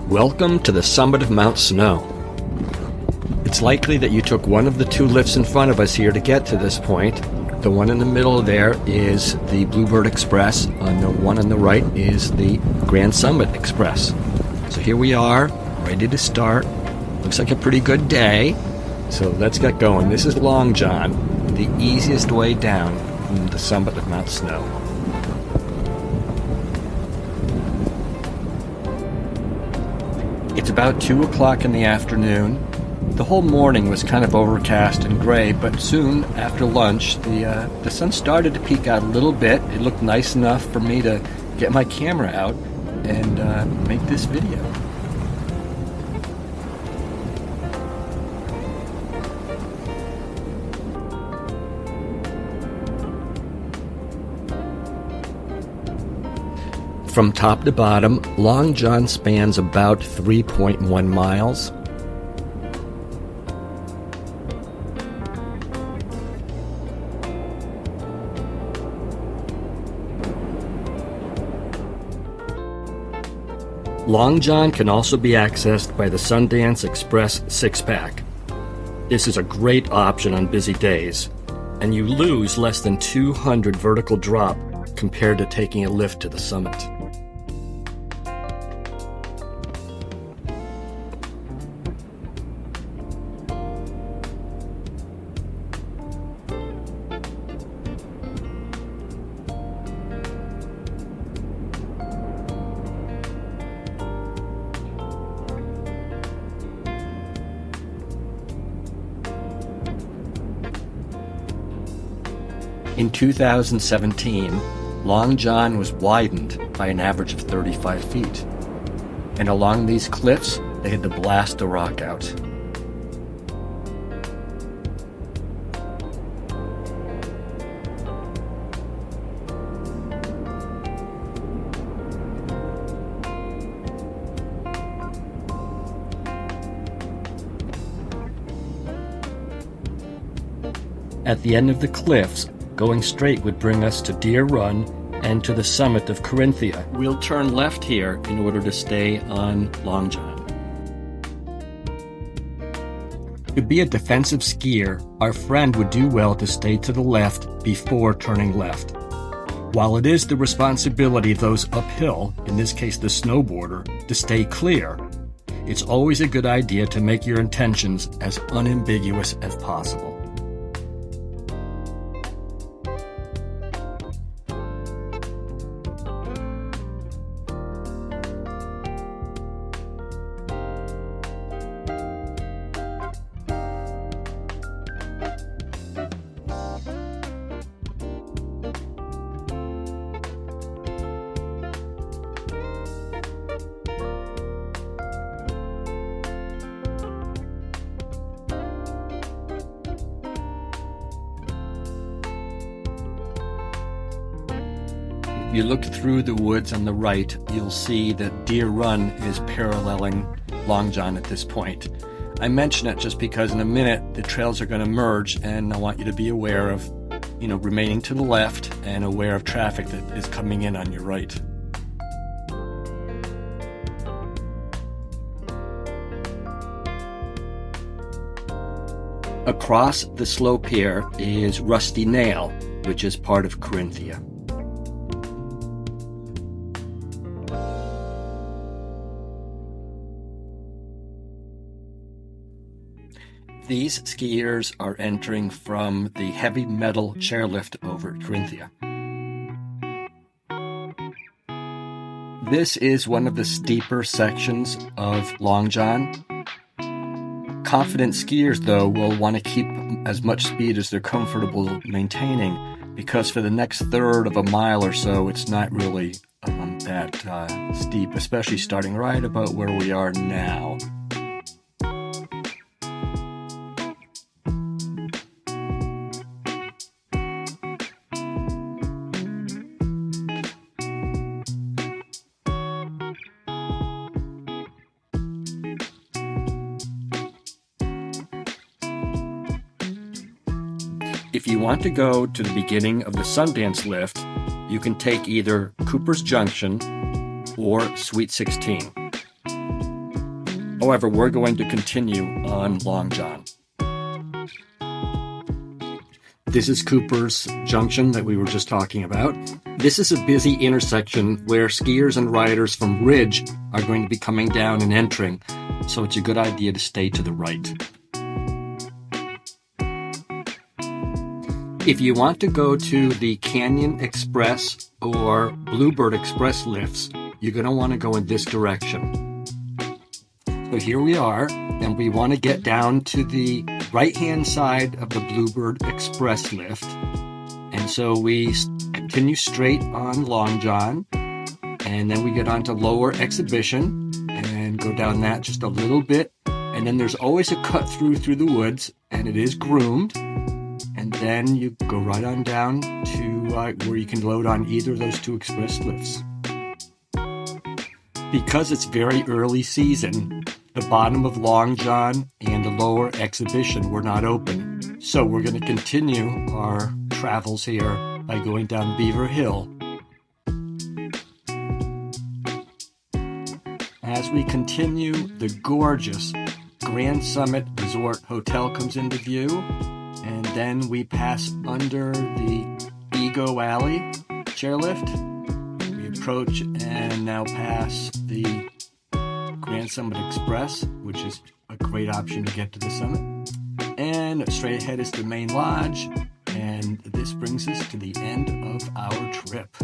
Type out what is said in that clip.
Welcome to the summit of Mount Snow. It's likely that you took one of the two lifts in front of us here to get to this point. The one in the middle there is the Bluebird Express, and the one on the right is the Grand Summit Express. So here we are, ready to start. Looks like a pretty good day, so let's get going. This is Long John, the easiest way down from the summit of Mount Snow. It's about 2 o'clock in the afternoon. The whole morning was kind of overcast and gray, but soon after lunch, the sun started to peek out a little bit. It looked nice enough for me to get my camera out and make this video. From top to bottom, Long John spans about 3.1 miles. Long John can also be accessed by the Sundance Express 6-pack. This is a great option on busy days, and you lose less than 200 vertical drop compared to taking a lift to the summit. In 2017, Long John was widened by an average of 35 feet, and along these cliffs, they had to blast the rock out. At the end of the cliffs, going straight would bring us to Deer Run and to the summit of Corinthia. We'll turn left here in order to stay on Long John. To be a defensive skier, our friend would do well to stay to the left before turning left. While it is the responsibility of those uphill, in this case the snowboarder, to stay clear, it's always a good idea to make your intentions as unambiguous as possible. If you look through the woods on the right, you'll see that Deer Run is paralleling Long John at this point. I mention it just because in a minute the trails are going to merge, and I want you to be aware of, remaining to the left and aware of traffic that is coming in on your right. Across the slope here is Rusty Nail, which is part of Corinthia. These skiers are entering from the heavy metal chairlift over at Corinthia. This is one of the steeper sections of Long John. Confident skiers, though, will want to keep as much speed as they're comfortable maintaining, because for the next third of a mile or so, it's not really that steep, especially starting right about where we are now. If you want to go to the beginning of the Sundance lift, you can take either Cooper's Junction or Suite 16. However, we're going to continue on Long John. This is Cooper's Junction that we were just talking about. This is a busy intersection where skiers and riders from Ridge are going to be coming down and entering, so it's a good idea to stay to the right. If you want to go to the Canyon Express or Bluebird Express lifts, you're going to want to go in this direction. So here we are, and we want to get down to the right-hand side of the Bluebird Express lift. And so we continue straight on Long John, and then we get onto Lower Exhibition and go down that just a little bit. And then there's always a cut through the woods, and it is groomed. And then you go right on down to where you can load on either of those two express lifts. Because it's very early season, the bottom of Long John and the Lower Exhibition were not open. So we're going to continue our travels here by going down Beaver Hill. As we continue, the gorgeous Grand Summit Resort Hotel comes into view. And then we pass under the Ego Alley chairlift. We approach and now pass the Grand Summit Express, which is a great option to get to the summit. And straight ahead is the main lodge. And this brings us to the end of our trip.